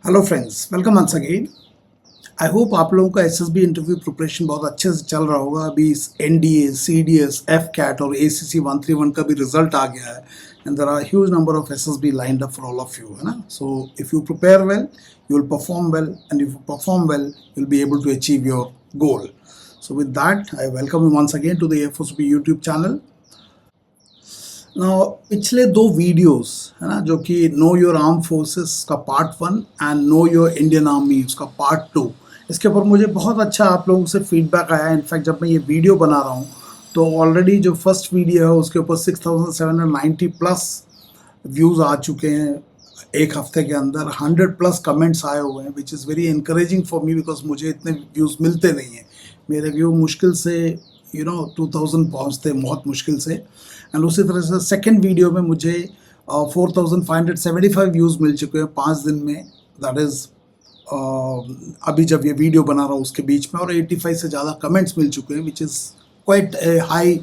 Hello friends, welcome once again. I hope आप लोगों का एसएसबी इंटरव्यू प्रिपरेशन बहुत अच्छे से चल रहा होगा। अभी एनडीए, सीडीएस, एफ कैट और एसीसी 131 का भी रिजल्ट आ गया है and there are huge number of SSB lined up for all of you, है ना। So if you prepare well you will perform well, and if you perform well you will be able to achieve your goal. So with that I welcome you once again to the FSB YouTube channel. पिछले दो videos है ना, जो कि no your arm forces का part 1 and know your Indian army उसका part 2, इसके ऊपर मुझे बहुत अच्छा आप लोगों से फीडबैक आया। इनफैक्ट जब मैं ये वीडियो बना रहा हूँ तो ऑलरेडी जो फर्स्ट वीडियो है उसके ऊपर 6790 प्लस व्यूज़ आ चुके हैं। एक हफ्ते के अंदर 100 प्लस कमेंट्स आए हुए हैं, which is very encouraging for me because मुझे इतने व्यूज़ मिलते नहीं हैं। मेरे व्यू मुश्किल से 2000 पहुँचते हैं, बहुत मुश्किल से। एंड उसी तरह से सेकेंड वीडियो में मुझे 4575 व्यूज़ मिल चुके हैं 5 दिन में। दैट इज़ अभी जब ये वीडियो बना रहा हूँ उसके बीच में, और 85 से ज़्यादा कमेंट्स मिल चुके हैं, which is quite a high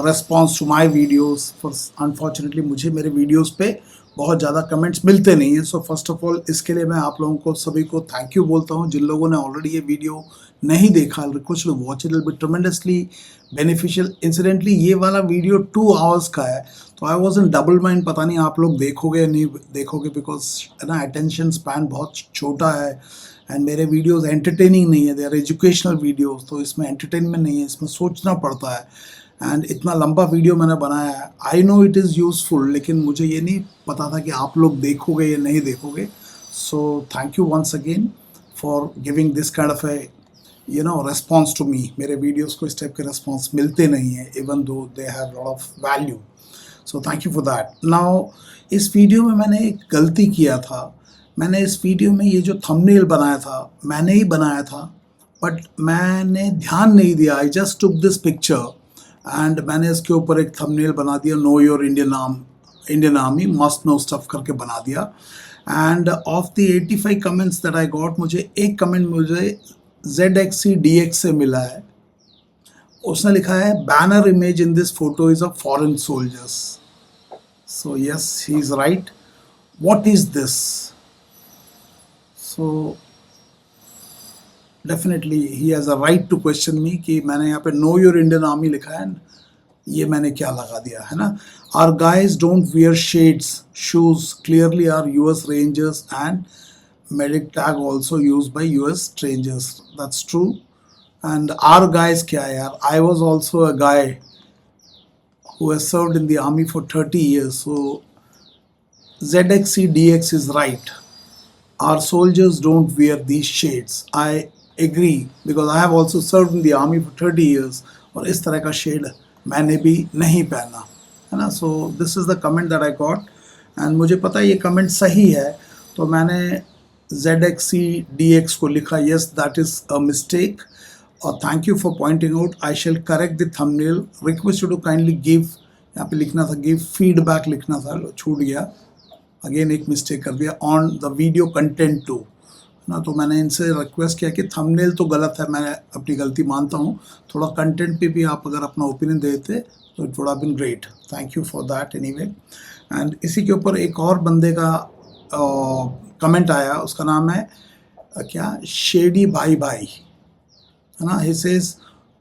response to my videos. For unfortunately मुझे मेरे वीडियोज़ पे बहुत ज़्यादा कमेंट्स मिलते नहीं हैं। सो फर्स्ट ऑफ ऑल इसके लिए मैं आप लोगों को सभी को थैंक यू बोलता हूँ। जिन लोगों ने ऑलरेडी ये वीडियो नहीं देखा, request to watch it, will be tremendously beneficial. Incidentally ये वाला वीडियो 2 आवर्स का है, तो I was in double mind, पता नहीं आप लोग देखोगे या नहीं देखोगे, बिकॉज है ना अटेंशन स्पैन बहुत छोटा है एंड मेरे वीडियोस एंटरटेनिंग नहीं है, दे आर एजुकेशनल वीडियोस। तो इसमें एंटरटेनमेंट नहीं है, इसमें सोचना पड़ता है। एंड इतना लंबा वीडियो मैंने बनाया है, I know it is useful, लेकिन मुझे ये नहीं पता था कि आप लोग देखोगे या नहीं देखोगे। So thank you once again for giving this kind of a response to me. मेरे वीडियोस को इस टाइप के रेस्पॉन्स मिलते नहीं है, even though they have lot of value. So thank you for that. Now इस वीडियो में मैंने एक गलती किया था। मैंने इस वीडियो में ये जो थंबनेल बनाया था मैंने ही बनाया था, बट मैंने ध्यान नहीं दिया। I just took this picture and मैंने इसके ऊपर एक थंबनेल बना दिया, know your Indian army must know stuff करके बना दिया। End of the 85 comments that I got, मुझे एक कमेंट मुझे ZXCDX से मिला है। उसने लिखा है banner image in this photo is of foreign soldiers. So yes, he is right. What is this? So definitely he has a right to question me कि मैंने यहाँ पे नो योर इंडियन आर्मी लिखा है, ये मैंने क्या लगा दिया है ना। Are guys don't wear shades shoes clearly are US rangers and medic tag also used by US strangers. That's true. And our guys क्या है यार, I was also a guy who has served in the army for 30 years. So ZXCDX is right. Our soldiers don't wear these shades. I agree because I have also served in the army for 30 years और इस तरह का shade मैंने भी नहीं पहना, है ना। So this is the comment that I got and मुझे पता है ये कमेंट सही है, तो मैंने ZXCDX को लिखा, yes that is a mistake और thank you for pointing out, I shall correct the thumbnail, request you to kindly give, यहाँ पे लिखना था give feedback लिखना था, छूट गया, अगेन एक मिस्टेक कर दिया, on the video content too ना। तो मैंने इनसे रिक्वेस्ट किया कि थंबनेल तो गलत है, मैं अपनी गलती मानता हूँ, थोड़ा कंटेंट पे भी आप अगर अपना ओपिनियन देते तो it would have been great. Thank you for that anyway. And इसी के ऊपर एक और बंदे का कमेंट आया, उसका नाम है क्या, शेडी भाई भाई, है ना। He says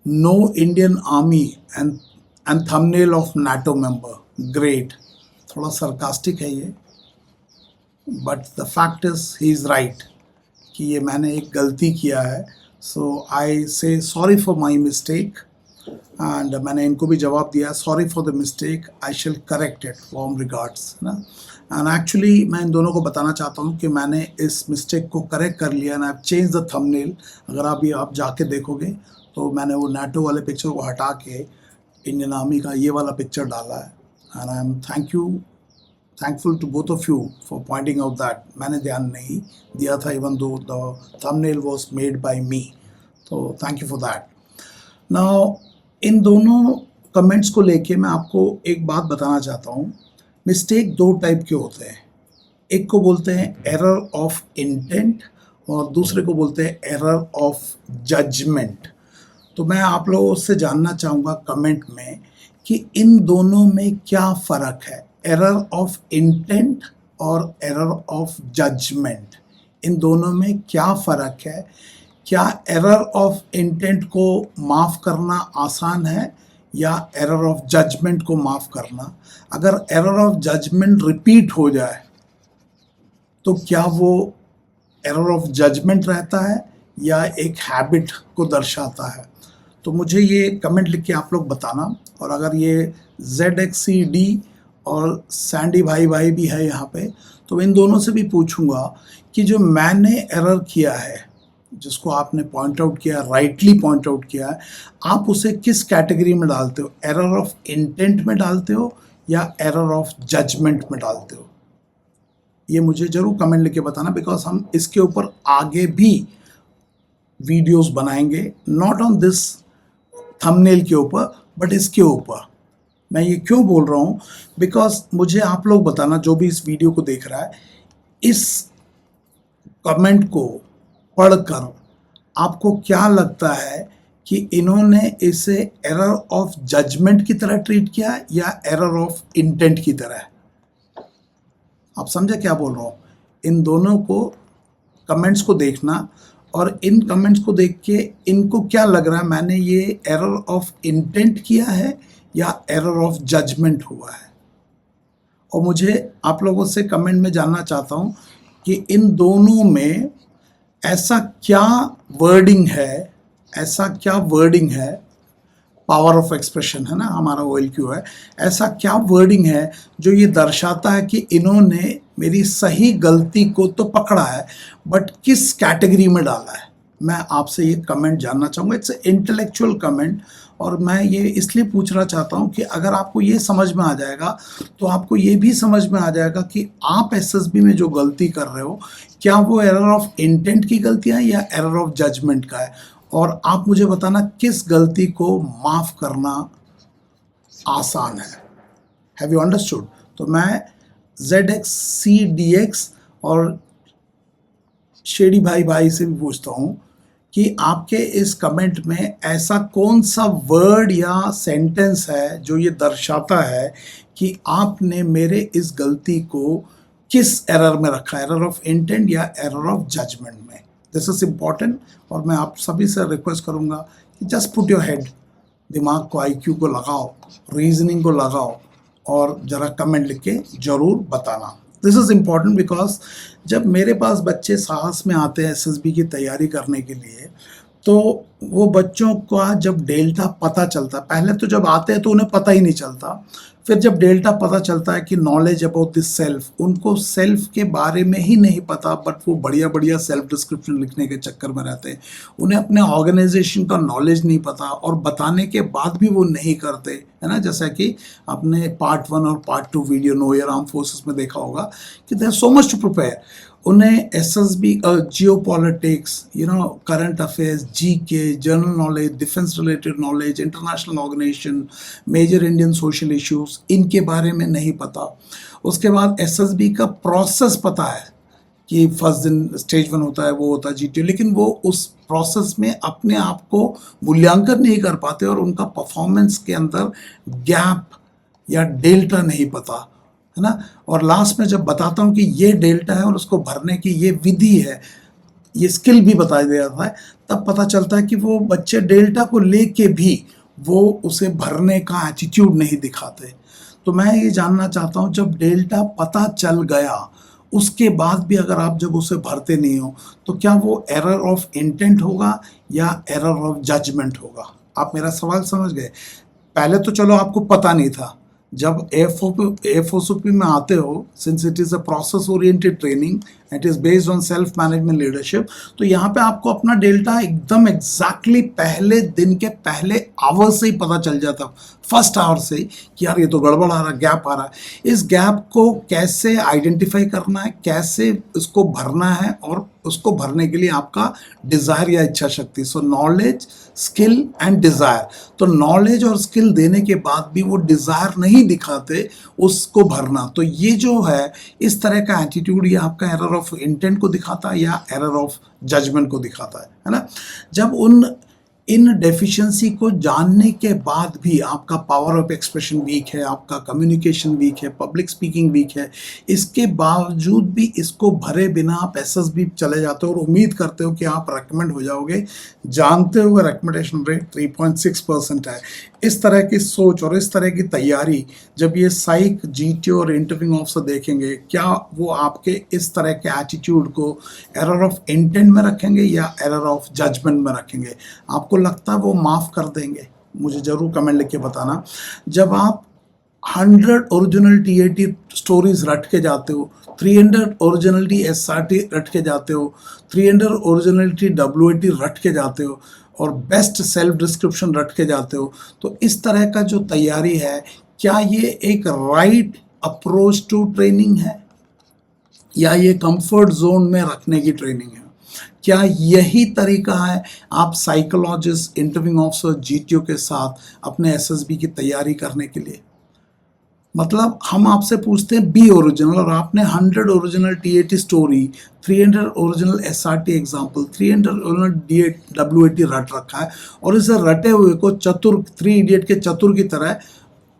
no Indian army and thumbnail of NATO member, great. थोड़ा सरकास्टिक है ये, but the fact is he is right कि ये मैंने एक गलती किया है। सो आई से sorry for my mistake and मैंने इनको भी जवाब दिया, sorry for the mistake, I shall correct it, warm regards, है ना। एंड एक्चुअली मैं इन दोनों को बताना चाहता हूँ कि मैंने इस मिस्टेक को करेक्ट कर लिया and I have change the thumbnail. अगर आप जाके देखोगे तो मैंने वो नाटो वाले पिक्चर को हटा के इंडियन आर्मी का ये वाला पिक्चर डाला है। And I am thankful to both of you for pointing out that मैंने ध्यान नहीं दिया था, even though the thumbnail was made by me. So thank you for that. Now इन दोनों कमेंट्स को लेके मैं आपको एक बात बताना चाहता हूँ। मिस्टेक दो टाइप के होते हैं, एक को बोलते हैं एरर ऑफ इंटेंट और दूसरे को बोलते हैं एरर ऑफ जजमेंट। तो मैं आप लोगों से जानना चाहूँगा कमेंट में कि इन दोनों में क्या फ़र्क है, एरर ऑफ इंटेंट और एरर ऑफ जजमेंट। इन दोनों में क्या फ़र्क है? क्या एरर ऑफ इंटेंट को माफ़ करना आसान है या एरर ऑफ जजमेंट को माफ़ करना? अगर एरर ऑफ जजमेंट रिपीट हो जाए तो क्या वो एरर ऑफ जजमेंट रहता है या एक हैबिट को दर्शाता है? तो मुझे ये कमेंट लिख के आप लोग बताना। और अगर ये ZXCD और सैंडी भाई भाई भी है यहाँ पे, तो इन दोनों से भी पूछूंगा कि जो मैंने एरर किया है, जिसको आपने पॉइंट आउट किया, राइटली पॉइंट आउट किया है, आप उसे किस कैटेगरी में डालते हो? एरर ऑफ इंटेंट में डालते हो या एरर ऑफ जजमेंट में डालते हो? ये मुझे जरूर कमेंट लिख के बताना, बिकॉज हम इसके ऊपर आगे भी वीडियोस बनाएंगे, नॉट ऑन दिस थंबनेल के ऊपर बट इसके ऊपर। मैं ये क्यों बोल रहा हूँ? बिकॉज मुझे आप लोग बताना, जो भी इस वीडियो को देख रहा है, इस कमेंट को पढ़कर आपको क्या लगता है कि इन्होंने इसे एरर ऑफ जजमेंट की तरह ट्रीट किया या एरर ऑफ इंटेंट की तरह? आप समझे क्या बोल रहा हूँ? इन दोनों को कमेंट्स को देखना और इन कमेंट्स को देख के इनको क्या लग रहा है, मैंने ये एरर ऑफ इंटेंट किया है या एरर ऑफ जजमेंट हुआ है? और मुझे आप लोगों से कमेंट में जानना चाहता हूँ कि इन दोनों में ऐसा क्या वर्डिंग है, ऐसा क्या वर्डिंग है, पावर ऑफ एक्सप्रेशन है ना हमारा OLQ है, ऐसा क्या वर्डिंग है जो ये दर्शाता है कि इन्होंने मेरी सही गलती को तो पकड़ा है बट किस कैटेगरी में डाला है? मैं आपसे ये कमेंट जानना चाहूँगा। इट्स इंटेलेक्चुअल कमेंट, और मैं ये इसलिए पूछना चाहता हूँ कि अगर आपको ये समझ में आ जाएगा तो आपको ये भी समझ में आ जाएगा कि आप SSB में जो गलती कर रहे हो, क्या वो एरर ऑफ इंटेंट की गलती है या एरर ऑफ जजमेंट का है। और आप मुझे बताना किस गलती को माफ़ करना आसान है। Have you understood? तो मैं ZXCDX और शेडी भाई भाई से भी पूछता हूँ कि आपके इस कमेंट में ऐसा कौन सा वर्ड या सेंटेंस है जो ये दर्शाता है कि आपने मेरे इस गलती को किस एरर में रखा, एरर ऑफ इंटेंट या एरर ऑफ जजमेंट में? This is important. और मैं आप सभी से रिक्वेस्ट करूँगा कि जस्ट पुट योर हेड, दिमाग को, IQ को लगाओ, रीजनिंग को लगाओ और ज़रा कमेंट लिख के ज़रूर बताना। दिस इज़ इम्पॉर्टेंट बिकॉज जब मेरे पास बच्चे साहस में आते हैं SSB की तैयारी करने के लिए, तो वो बच्चों का जब डेल्टा पता चलता, पहले तो जब आते हैं तो उन्हें पता ही नहीं चलता, फिर जब डेल्टा पता चलता है कि नॉलेज अबाउट दिस सेल्फ, उनको सेल्फ के बारे में ही नहीं पता बट वो बढ़िया बढ़िया सेल्फ डिस्क्रिप्शन लिखने के चक्कर में रहते हैं। उन्हें अपने ऑर्गेनाइजेशन का नॉलेज नहीं पता और बताने के बाद भी वो नहीं करते, है ना। जैसा कि आपने पार्ट 1 और part 2 video know your arm forces में देखा होगा कि there so much to prepare. उन्हें SSB geopolitics, current affairs, GK, general knowledge, defence related knowledge, international organisation, major Indian social issues, इनके बारे में नहीं पता। उसके बाद SSB का प्रोसेस पता है कि फर्स्ट दिन स्टेज 1 होता है, वो होता है GTO, लेकिन वो उस प्रोसेस में अपने आप को मूल्यांकन नहीं कर पाते और उनका परफॉर्मेंस के अंदर गैप या डेल्टा नहीं पता, है ना। और लास्ट में जब बताता हूँ कि ये डेल्टा है और उसको भरने की ये विधि है, ये स्किल भी बताया जाता है, तब पता चलता है कि वो बच्चे डेल्टा को लेके भी वो उसे भरने का एटीट्यूड नहीं दिखाते। तो मैं ये जानना चाहता हूँ, जब डेल्टा पता चल गया उसके बाद भी अगर आप जब उसे भरते नहीं हो तो क्या वो एरर ऑफ इंटेंट होगा या एरर ऑफ जजमेंट होगा? आप मेरा सवाल समझ गए? पहले तो चलो आपको पता नहीं था, जब FOSOP में आते हो, since it is a process oriented training, it is based on self management leadership, तो यहाँ पे आपको अपना डेल्टा एकदम एग्जैक्टली पहले दिन के पहले आवर से ही पता चल जाता, फर्स्ट आवर से ही, कि यार ये तो गड़बड़ आ रहा है, गैप आ रहा है। इस गैप को कैसे आइडेंटिफाई करना है, कैसे इसको भरना है, और उसको भरने के लिए आपका डिज़ायर या इच्छा शक्ति, सो नॉलेज, स्किल एंड डिज़ायर। तो नॉलेज और स्किल देने के बाद भी वो डिज़ायर नहीं दिखाते उसको भरना, तो ये जो है इस तरह का एटीट्यूड, ये आपका एरर ऑफ इंटेंट को दिखाता है या एरर ऑफ जजमेंट को दिखाता है ना। जब उन इन डेफिशिएंसी को जानने के बाद भी आपका पावर ऑफ एक्सप्रेशन वीक है, आपका कम्युनिकेशन वीक है, पब्लिक स्पीकिंग वीक है, इसके बावजूद भी इसको भरे बिना आप एसएसबी चले जाते हो और उम्मीद करते हो कि आप रेकमेंड हो जाओगे, जानते हुए रिकमेंडेशन रेट 3.6% है। इस तरह की सोच और इस तरह की तैयारी जब ये साइक, जीटीओ और इंटरव्यूइंग ऑफिसर देखेंगे, क्या वो आपके इस तरह के एटीट्यूड को एरर ऑफ इंटेंट में रखेंगे या एरर ऑफ जजमेंट में रखेंगे? आपको लगता है वो माफ़ कर देंगे? मुझे ज़रूर कमेंट लिख के बताना। जब आप 100 ओरिजिनल टीएटी स्टोरीज रट के जाते हो, 300 ओरिजिनलिटी एसआरटी रट के जाते हो, 300 ओरिजिनलिटी डब्ल्यूएटी रट के जाते हो और बेस्ट सेल्फ डिस्क्रिप्शन रट के जाते हो, तो इस तरह का जो तैयारी है, क्या ये एक राइट अप्रोच टू ट्रेनिंग है या ये कंफर्ट जोन में रखने की ट्रेनिंग है? क्या यही तरीका है आप साइकोलॉजिस्ट, इंटरव्यूइंग ऑफिसर, जीटीओ के साथ अपने एसएसबी की तैयारी करने के लिए? मतलब हम आपसे पूछते हैं बी ओरिजिनल और आपने 100 original TAT story, 300 original SRT example, 300 original WAT रट रखा है और इसे रटे हुए को चतुर, 3 इडियट के चतुर की तरह,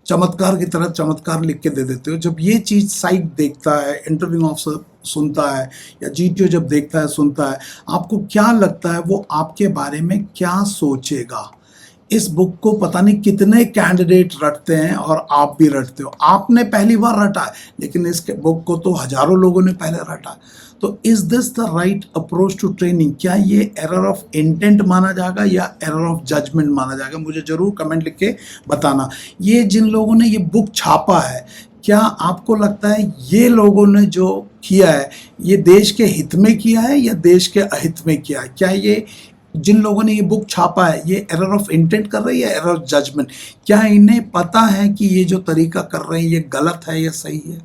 चमत्कार की तरह चमत्कार लिख के दे देते हो। जब ये चीज़ साइक देखता है, इंटरव्यूइंग ऑफिसर सुनता है या जीटीओ जब देखता है, सुनता है, आपको क्या लगता है वो आपके बारे में क्या सोचेगा? इस बुक को पता नहीं कितने कैंडिडेट रटते हैं और आप भी रटते हो। आपने पहली बार रटा है, लेकिन इस बुक को तो हजारों लोगों ने पहले रटा है। तो is this the right approach to training? क्या ये एरर ऑफ इंटेंट माना जाएगा या एरर ऑफ जजमेंट माना जाएगा? मुझे जरूर कमेंट लिख के बताना। ये जिन लोगों ने ये बुक छापा है, क्या आपको लगता है ये लोगों ने जो किया है ये देश के हित में किया है या देश के अहित में किया है? क्या ये जिन लोगों ने ये बुक छापा है ये एरर ऑफ इंटेंट कर रहे हैं या एरर ऑफ जजमेंट? क्या इन्हें पता है कि ये जो तरीका कर रहे हैं ये गलत है या सही है?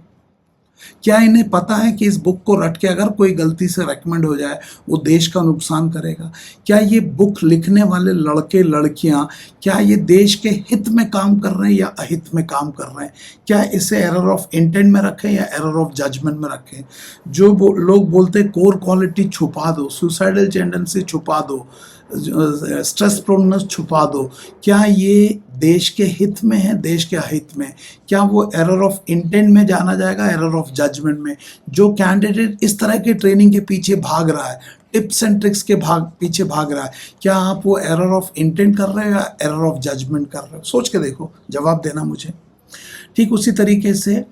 क्या इन्हें पता है कि इस बुक को रट के अगर कोई गलती से रेकमेंड हो जाए वो देश का नुकसान करेगा? क्या ये बुक लिखने वाले लड़के लड़कियां, क्या ये देश के हित में काम कर रहे हैं या अहित में काम कर रहे हैं? क्या इसे एरर ऑफ इंटेंट में रखें या एरर ऑफ जजमेंट में रखें? जो लोग बोलते हैं कोर क्वालिटी छुपा दो, सुसाइडल टेंडेंसी छुपा दो, स्ट्रेस प्रोननेस छुपा दो, क्या ये देश के हित में है, देश के अहित में? क्या वो एरर ऑफ इंटेंट में जाना जाएगा, एरर ऑफ जजमेंट में? जो कैंडिडेट इस तरह के ट्रेनिंग के पीछे भाग रहा है, टिप्स एंड ट्रिक्स के पीछे भाग रहा है, क्या आप वो एरर ऑफ इंटेंट कर रहे हो या एरर ऑफ जजमेंट कर रहे हो? सोच के देखो, जवाब देना मुझे। ठीक उसी तरीके से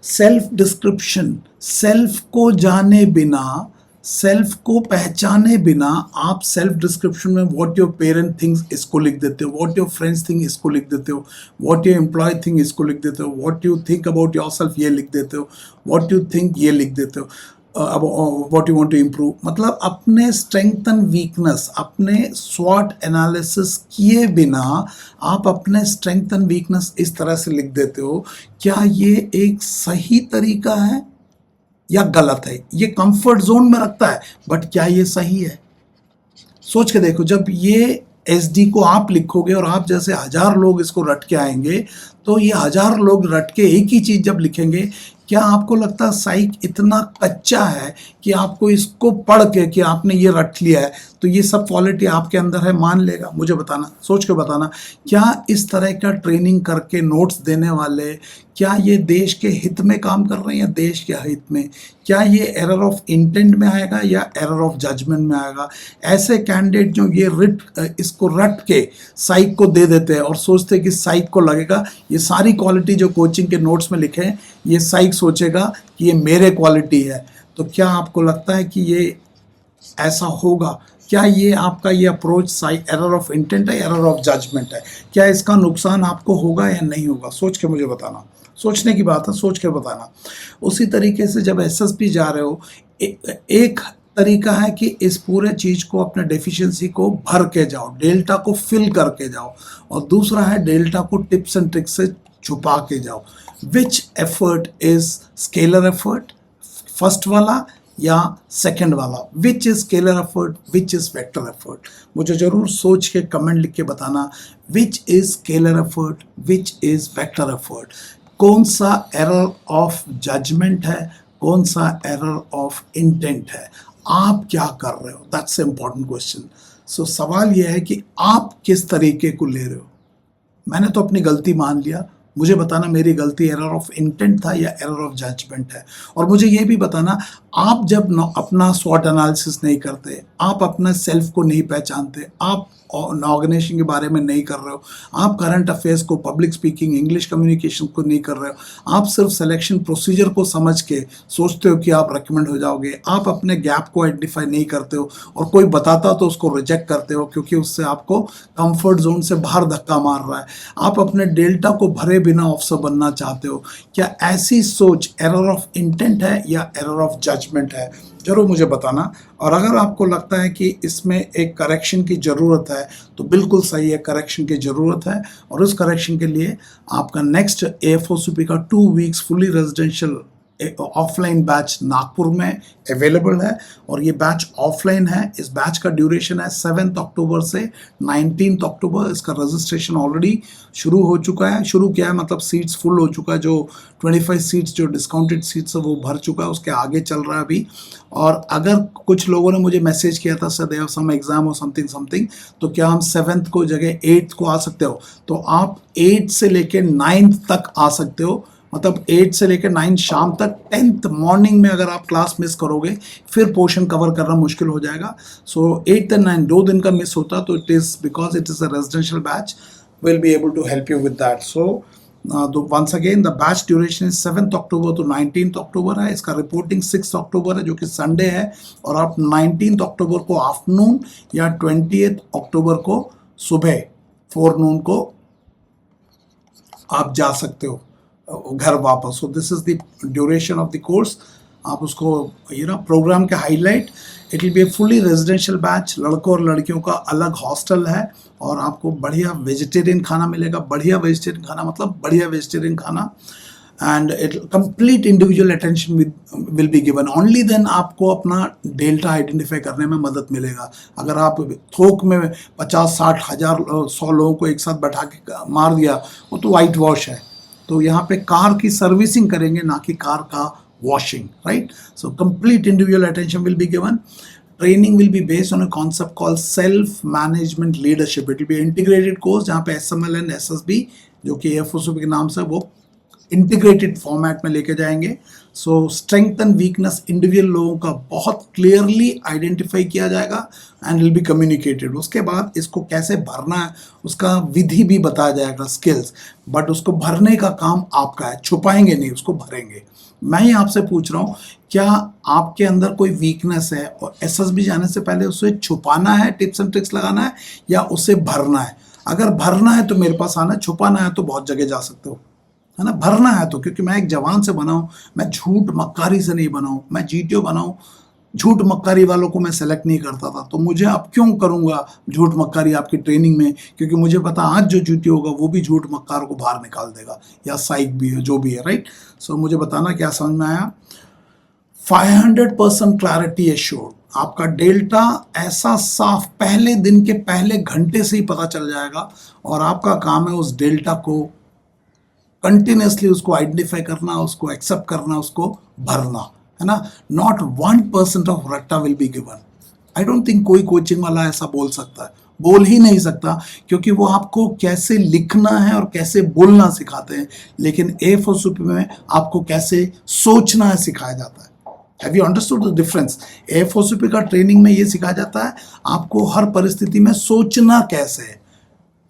सेल्फ डिस्क्रिप्शन, सेल्फ को जाने बिना, सेल्फ को पहचाने बिना आप सेल्फ डिस्क्रिप्शन में व्हाट योर पेरेंट थिंग्स इसको लिख देते हो, व्हाट योर फ्रेंड्स थिंक इसको लिख देते हो, व्हाट योर एम्प्लॉय थिंक इसको लिख देते हो, what you think about yourself ये लिख देते हो, व्हाट यू थिंक ये लिख देते हो, what you want to improve. मतलब अपने स्ट्रेंथ एंड वीकनेस, अपने स्वॉट एनालिसिस किए बिना आप अपने स्ट्रेंथ एंड वीकनेस इस तरह से लिख देते हो। क्या ये एक सही तरीका है या गलत है? ये कंफर्ट जोन में रखता है, बट क्या ये सही है? सोच के देखो। जब ये एसडी को आप लिखोगे और आप जैसे 1000 लोग इसको रट के आएंगे, तो ये 1000 लोग रट के एक ही चीज जब लिखेंगे, क्या आपको लगता है साइक इतना कच्चा है कि आपको इसको पढ़ के कि आपने ये रट लिया है तो ये सब क्वालिटी आपके अंदर है मान लेगा? मुझे बताना, सोच के बताना। क्या इस तरह का ट्रेनिंग करके नोट्स देने वाले, क्या ये देश के हित में काम कर रहे हैं या देश के अहित में? क्या ये एरर ऑफ इंटेंट में आएगा या एरर ऑफ जजमेंट में आएगा? ऐसे कैंडिडेट जो ये इसको रट के साइक को दे देते हैं और सोचते हैं कि साइक को लगेगा ये सारी क्वालिटी जो कोचिंग के नोट्स में लिखे हैं ये साइक सोचेगा कि ये मेरे क्वालिटी है, तो क्या आपको लगता है कि ये ऐसा होगा? क्या ये आपका ये अप्रोच एरर ऑफ इंटेंट है, एरर ऑफ जजमेंट है? क्या इसका नुकसान आपको होगा या नहीं होगा? सोच के मुझे बताना। सोचने की बात है, सोच के बताना। उसी तरीके से जब एसएसपी जा रहे हो, एक तरीका है कि इस पूरे चीज को, अपने डेफिशिएंसी को भर के जाओ, डेल्टा को फिल करके जाओ, और दूसरा है डेल्टा को टिप्स एंड ट्रिक्स से छुपा के जाओ। Which effort is scalar effort, first वाला या सेकंड वाला? Which is scalar effort, which is vector effort? मुझे जरूर सोच के कमेंट लिख के बताना, which is scalar effort, which is vector effort? कौन सा एरर ऑफ जजमेंट है, कौन सा एरर ऑफ इंटेंट है? आप क्या कर रहे हो? That's important question. सो सवाल यह है कि आप किस तरीके को ले रहे हो। मैंने तो अपनी गलती मान लिया, मुझे बताना मेरी गलती एरर ऑफ इंटेंट था या एरर ऑफ जजमेंट है। और मुझे ये भी बताना, आप जब अपना स्वॉट एनालिसिस नहीं करते, आप अपना सेल्फ को नहीं पहचानते, आप ऑर्गेनाइजेशन के बारे में नहीं कर रहे हो, आप करंट अफेयर्स को, पब्लिक स्पीकिंग, इंग्लिश कम्युनिकेशन को नहीं कर रहे हो, आप सिर्फ सिलेक्शन प्रोसीजर को समझ के सोचते हो कि आप रिकमेंड हो जाओगे, आप अपने गैप को आइडेंटिफाई नहीं करते हो और कोई बताता तो उसको रिजेक्ट करते हो क्योंकि उससे आपको कंफर्ट जोन से बाहर धक्का मार रहा है, आप अपने डेल्टा को भरे बिना ऑफिसर बनना चाहते हो, क्या ऐसी सोच एरर ऑफ इंटेंट है या एरर ऑफ जजमेंट है? जरूर मुझे बताना। और अगर आपको लगता है कि इसमें एक करेक्शन की ज़रूरत है तो बिल्कुल सही है, करेक्शन की ज़रूरत है। और उस करेक्शन के लिए आपका नेक्स्ट AFOCP का 2 weeks fully residential offline batch Nagpur में अवेलेबल है और ये बैच ऑफलाइन है। इस बैच का ड्यूरेशन है 7 अक्टूबर से 19 अक्टूबर। इसका रजिस्ट्रेशन ऑलरेडी शुरू हो चुका है, शुरू किया है मतलब सीट्स फुल हो चुका है। जो 25 सीट्स जो डिस्काउंटेड सीट्स है वो भर चुका है, उसके आगे चल रहा है अभी। और अगर कुछ लोगों ने मुझे मैसेज किया था सर देयर सम एग्जाम और समथिंग, तो क्या हम 7th को जगह 8th को आ सकते हो? तो आप 8 से लेके 9th तक आ सकते हो, मतलब 8 से लेकर 9 शाम तक। 10th मॉर्निंग में अगर आप क्लास मिस करोगे फिर पोर्शन कवर करना मुश्किल हो जाएगा। सो 8th and 9 2 दिन का मिस होता तो it is because it is a residential batch, will be able to help you with that. So once again the batch duration is 7th October to 19th October है। इसका reporting 6th अक्टूबर है जो कि Sunday है, और आप 19th अक्टूबर को afternoon या 20th अक्टूबर को सुबह 4 noon को आप जा सकते हो घर वापस। So this is the duration of the course. आप उसको प्रोग्राम के highlight, it will B A fully residential batch, लड़कों और लड़कियों का अलग हॉस्टल है और आपको बढ़िया वेजिटेरियन खाना मिलेगा। बढ़िया वेजिटेरियन खाना मतलब बढ़िया वेजिटेरियन खाना, and it complete individual attention will be given. Only then आपको अपना डेल्टा आइडेंटिफाई करने में मदद मिलेगा। अगर आप थोक में 50, 60, 1000, 100 लोगों को एक साथ बैठा के मार दिया, वो तो वाइट वॉश है। तो यहाँ पे कार की सर्विसिंग करेंगे, ना कि कार का washing, right? So complete individual attention will be given. Training will be based on a concept called self-management leadership. It will be integrated course जहाँ पे SML and SSB जो कि AFOCP के नाम से वो इंटीग्रेटेड फॉर्मेट में लेके जाएंगे। सो स्ट्रेंथ एंड वीकनेस इंडिविजुअल लोगों का बहुत क्लियरली आइडेंटिफाई किया जाएगा एंड विल बी कम्युनिकेटेड। उसके बाद इसको कैसे भरना है उसका विधि भी बताया जाएगा, स्किल्स, बट उसको भरने का काम आपका है, छुपाएंगे नहीं, उसको भरेंगे। मैं ही आपसे पूछ रहा हूँ, क्या आपके अंदर कोई वीकनेस है और SSB जाने से पहले उसे छुपाना है, टिप्स एंड ट्रिक्स लगाना है, या उसे भरना है? अगर भरना है तो मेरे पास आना, छुपाना है तो बहुत जगह जा सकते हो, है ना? भरना है तो, क्योंकि मैं एक जवान से बना हूँ, मैं झूठ मक्कारी से नहीं बना हूँ, मैं GTO बना हूँ। झूठ मक्कारी वालों को मैं सेलेक्ट नहीं करता था, तो मुझे अब क्यों करूँगा झूठ मक्कारी आपकी ट्रेनिंग में? क्योंकि मुझे पता आज जो GTO होगा वो भी झूठ मक्कार को बाहर निकाल देगा, या साइक भी है, जो भी है, राइट? सो मुझे बताना क्या समझ में आया। 500% क्लैरिटी एश्योर्ड, आपका डेल्टा ऐसा साफ पहले दिन के पहले घंटे से ही पता चल जाएगा, और आपका काम है उस डेल्टा को कंटिन्यूसली उसको आइडेंटिफाई करना, उसको एक्सेप्ट करना, उसको भरना, है ना? नॉट 1% ऑफ रट्टा will be given. I don't think कोई कोचिंग वाला ऐसा बोल सकता है, बोल ही नहीं सकता, क्योंकि वो आपको कैसे लिखना है और कैसे बोलना सिखाते हैं, लेकिन AFOCP में आपको कैसे सोचना है सिखाया जाता है। Have you understood the difference? AFOCP का ट्रेनिंग में ये सिखाया जाता है आपको हर परिस्थिति में सोचना कैसे है,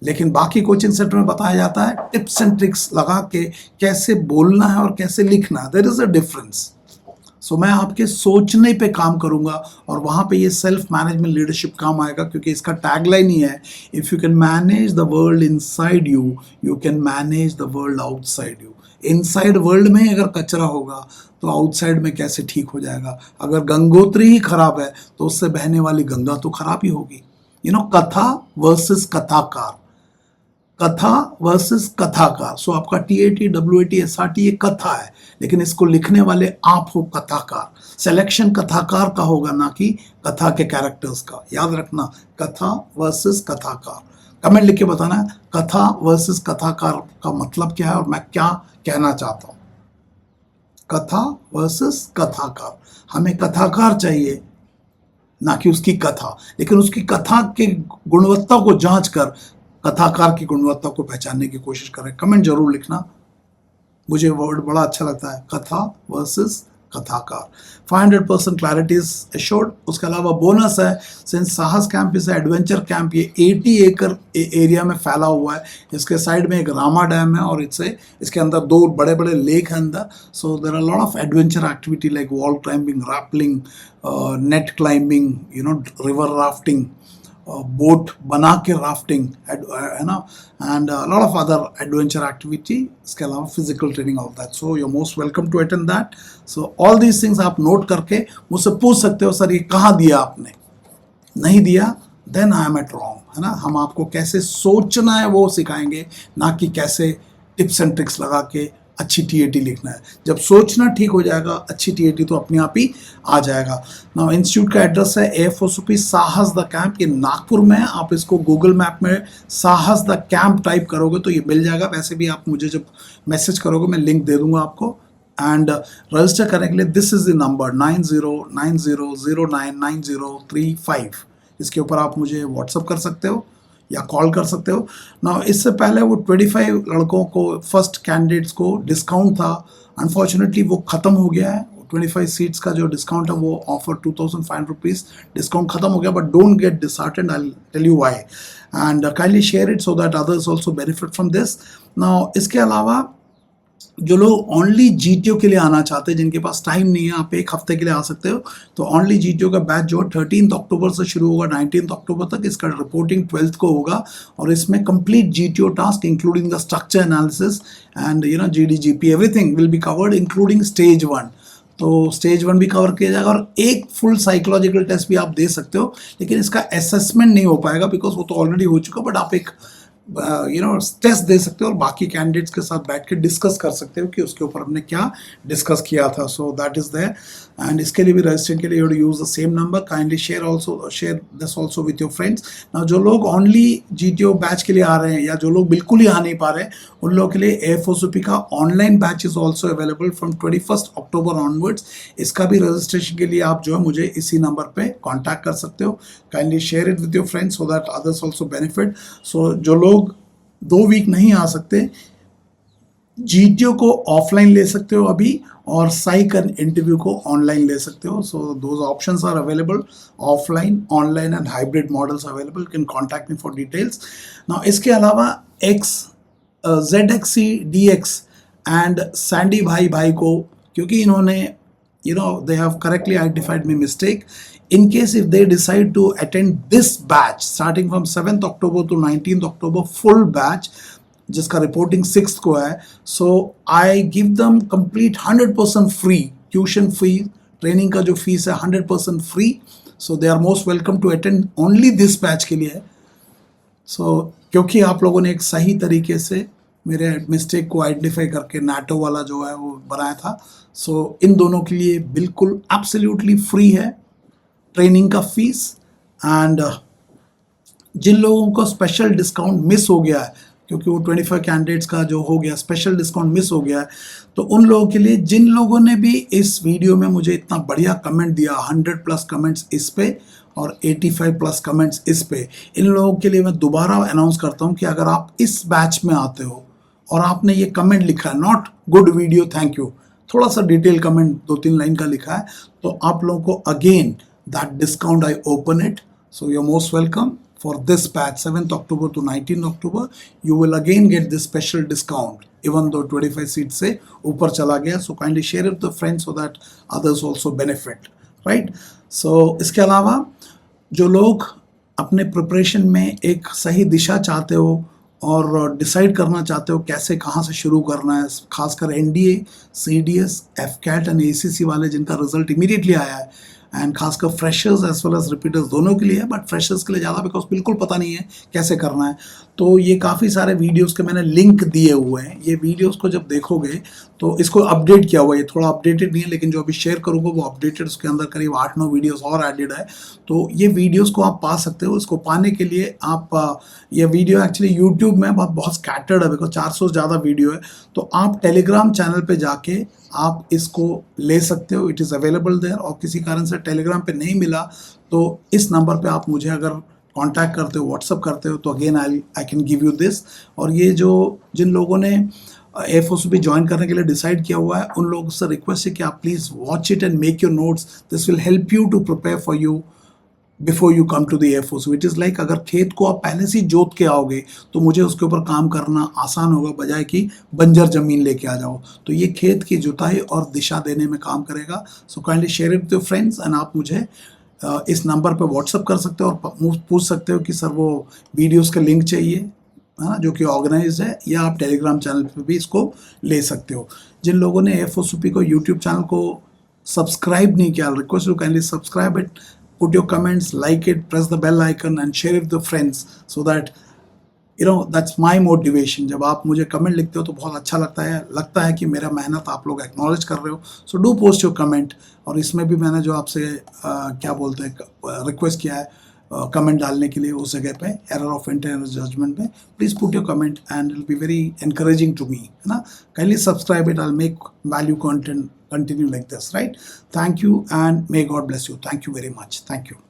लेकिन बाकी कोचिंग सेंटर में बताया जाता है टिप्स एंड ट्रिक्स लगा के कैसे बोलना है और कैसे लिखना है। There is a difference. So मैं आपके सोचने पे काम करूंगा, और वहाँ पे ये सेल्फ मैनेजमेंट लीडरशिप काम आएगा, क्योंकि इसका टैगलाइन ही है, if you can manage the world inside you, you can manage the world outside you. Inside world में अगर कचरा होगा तो आउटसाइड में कैसे ठीक हो जाएगा? अगर गंगोत्री ही खराब है तो उससे बहने वाली गंगा तो खराब ही होगी। कथा वर्सेस कथाकार, कथा वर्सेस कथाकार। सो आपका TAT, WAT, SRT ये कथा है, लेकिन इसको लिखने वाले आप हो कथाकार। सिलेक्शन कथाकार का होगा, ना कि कथा के कैरेक्टर्स का। याद रखना, कथा वर्सेस कथाकार। कमेंट लिख के बताना है कथा वर्सेस कथाकार का मतलब क्या है और मैं क्या कहना चाहता हूँ। कथा वर्सेस कथाकार, हमें कथाकार चाहिए ना कि उसकी कथा, लेकिन उसकी कथा के गुणवत्ता को जांच कर कथाकार की गुणवत्ता को पहचानने की कोशिश करें। कमेंट जरूर लिखना, मुझे वर्ड बड़ा अच्छा लगता है, कथा वर्सेस कथाकार। 500% क्लैरिटी इज एश्योर्ड। उसके अलावा बोनस है, सिंस साहस कैंप इज एडवेंचर कैंप, ये 80 एकड़ एरिया में फैला हुआ है। इसके साइड में एक रामा डैम है और इसके अंदर 2 बड़े बड़े लेक हैं अंदर। So there are lot of adventure activity like wall climbing, rappelling, net climbing, river rafting, boat बना के राफ्टिंग है ना, and lot of other adventure activity. इसके अलावा फिजिकल ट्रेनिंग होता है। So you most welcome to attend that. So all these things आप note करके मुझसे पूछ सकते हो, सर ये कहाँ दिया आपने, नहीं दिया then I am at wrong, है ना। हम आपको कैसे सोचना है वो सिखाएंगे, ना कि कैसे टिप्स एंड ट्रिक्स लगा के अच्छी टीएटी लिखना है। जब सोचना ठीक हो जाएगा, अच्छी टीएटी तो अपने आप ही आ जाएगा। ना इंस्टीट्यूट का एड्रेस है AFOSOP साहस द कैंप, ये नागपुर में है। आप इसको गूगल मैप में साहस द कैंप टाइप करोगे तो ये मिल जाएगा। वैसे भी आप मुझे जब मैसेज करोगे मैं लिंक दे दूंगा आपको। एंड रजिस्टर करने के लिए दिस इज द नंबर 9090099035। इसके ऊपर आप मुझे व्हाट्सअप कर सकते हो या कॉल कर सकते हो ना। इससे पहले वो 25 लड़कों को, फर्स्ट कैंडिडेट्स को डिस्काउंट था, अनफॉर्चुनेटली वो ख़त्म हो गया है। 25 सीट्स का जो डिस्काउंट है वो ऑफर 2500 रुपीज़ डिस्काउंट खत्म हो गया। But don't get disheartened, I tell you why, and kindly share it so that others also benefit from this. Now इसके अलावा जो लोग ओनली जीटीओ के लिए आना चाहते हैं, जिनके पास टाइम नहीं है, आप 1 हफ्ते के लिए आ सकते हो। तो ओनली जीटीओ का बैच जो 13 अक्टूबर से शुरू होगा 19 अक्टूबर तक, इसका रिपोर्टिंग 12 को होगा। और इसमें complete GTO task including the structure analysis and GDGP everything will be covered including stage 1। तो स्टेज 1 भी कवर किया जाएगा और एक फुल साइकोलॉजिकल टेस्ट भी आप दे सकते हो, लेकिन इसका असेसमेंट नहीं हो पाएगा बिकॉज वो तो ऑलरेडी हो चुका। बट आप एक टेस्ट दे सकते हो और बाकी कैंडिडेट्स के साथ बैठ के डिस्कस कर सकते हो कि उसके ऊपर हमने क्या डिस्कस किया था। So that is there. And इसके लिए भी रजिस्ट्रेशन के लिए you use the same number. Kindly share this also with your friends. Now जो लोग ओनली जीटीओ बैच के लिए आ रहे हैं या जो लोग बिल्कुल ही आ नहीं पा रहे, उन लोगों के लिए AFOSOP का online batch is also available from 21 October onwards. इसका भी रजिस्ट्रेशन के लिए आप जो है मुझे इसी नंबर पे कॉन्टैक्ट कर सकते हो। Kindly share it with your friends so that others also benefit. So जो लोग 2 वीक नहीं आ सकते, जीटीओ को ऑफलाइन ले सकते हो अभी, और साइक एंड इंटरव्यू को ऑनलाइन ले सकते हो। So those options are available, offline, online and hybrid models available. You can contact me for details. Now इसके अलावा ZXC DX एंड सैंडी भाई को, क्योंकि इन्होंने they have correctly identified my mistake. In case if they decide to attend this batch starting from 7th October to 19th October full batch, जिसका reporting 6th को है, so I give them complete 100% free tuition fee, training का जो fees है 100% free. so they are most welcome to attend only this batch के लिए। so क्योंकि आप लोगों ने एक सही तरीके से मेरे मिस्टेक को आइडेंटिफाई करके नाटो वाला जो है वो बनाया था। सो इन दोनों के लिए बिल्कुल एब्सोल्युटली फ्री है ट्रेनिंग का फीस। एंड जिन लोगों को स्पेशल डिस्काउंट मिस हो गया है, क्योंकि वो 25 कैंडिडेट्स का जो हो गया स्पेशल डिस्काउंट मिस हो गया है, तो उन लोगों के लिए, जिन लोगों ने भी इस वीडियो में मुझे इतना बढ़िया कमेंट दिया, 100+ कमेंट्स इस पे और 85+ कमेंट्स इस पे, इन लोगों के लिए मैं दोबारा अनाउंस करता हूँ कि अगर आप इस बैच में आते हो और आपने ये कमेंट लिखा है, not good video thank you, थोड़ा सा डिटेल कमेंट 2-3 लाइन का लिखा है, तो आप लोगों को again that discount I open it. So you are most welcome for this batch 7th October to 19th October. You will again get this special discount even though 25 seats से ऊपर चला गया। So kindly share it with the friends so that others also benefit, right? So इसके अलावा जो लोग अपने preparation में एक सही दिशा चाहते हो और डिसाइड करना चाहते हो कैसे कहाँ से शुरू करना है, खासकर NDA, CDS, FCAT and ACC वाले जिनका रिजल्ट इमीडिएटली आया है, एंड खासकर freshers as well as repeaters दोनों के लिए है, बट फ्रेशर्स के लिए ज़्यादा बिकॉज बिल्कुल पता नहीं है कैसे करना है। तो ये काफ़ी सारे वीडियोस के मैंने लिंक दिए हुए हैं। ये वीडियोस को जब देखोगे तो इसको अपडेट किया हुआ है, ये थोड़ा अपडेटेड नहीं है, लेकिन जो अभी शेयर करूँगा वो अपडेटेड, उसके अंदर करीब 8-9 वीडियोस और एडेड है। तो ये वीडियोस को आप पा सकते हो। इसको पाने के लिए आप ये वीडियो एक्चुअली यूट्यूब में बहुत स्कैटर्ड है, बिकॉज 400 से ज़्यादा वीडियो है। तो आप टेलीग्राम चैनल पे जाके आप इसको ले सकते हो, इट इज़ अवेलेबल देयर। और किसी कारण से टेलीग्राम पे नहीं मिला तो इस नंबर पे आप मुझे अगर कांटेक्ट करते हो, व्हाट्सअप करते हो, तो again I can give you this. और ये जो जिन लोगों ने एफओसीपी ज्वाइन करने के लिए डिसाइड किया हुआ है, उन लोगों से रिक्वेस्ट है कि आप please watch it and make your notes. This will help you to prepare for you before you come to the FOC. It is like अगर खेत को आप पहले से ही जोत के आओगे तो मुझे उसके ऊपर काम करना आसान होगा, बजाय कि बंजर ज़मीन लेके आ जाओ। तो ये खेत की जुताई और दिशा देने में काम करेगा। So kindly share it with your friends and आप मुझे इस नंबर पर व्हाट्सअप कर सकते हो और पूछ सकते हो कि सर वो वीडियोस का लिंक चाहिए, है ना, जो कि ऑर्गेनाइज है, या आप टेलीग्राम चैनल पे भी इसको ले सकते हो। जिन लोगों ने एफओसीपी को यूट्यूब चैनल को सब्सक्राइब नहीं किया, request to kindly subscribe it, put your comments, like it, press the bell icon and share it with your friends, so that that's my motivation. जब आप मुझे कमेंट लिखते हो तो बहुत अच्छा लगता है कि मेरा मेहनत आप लोग एक्नॉलेज कर रहे हो। So do post your comment. और इसमें भी मैंने जो आपसे क्या बोलते हैं रिक्वेस्ट किया है कमेंट डालने के लिए, उस जगह पे एरर ऑफ इंटरनल जजमेंट में please put your comment and it will be very encouraging to me, है ना। Kindly subscribe it, I make value content continue like this, right? Thank you and may God bless you. Thank you very much. Thank you.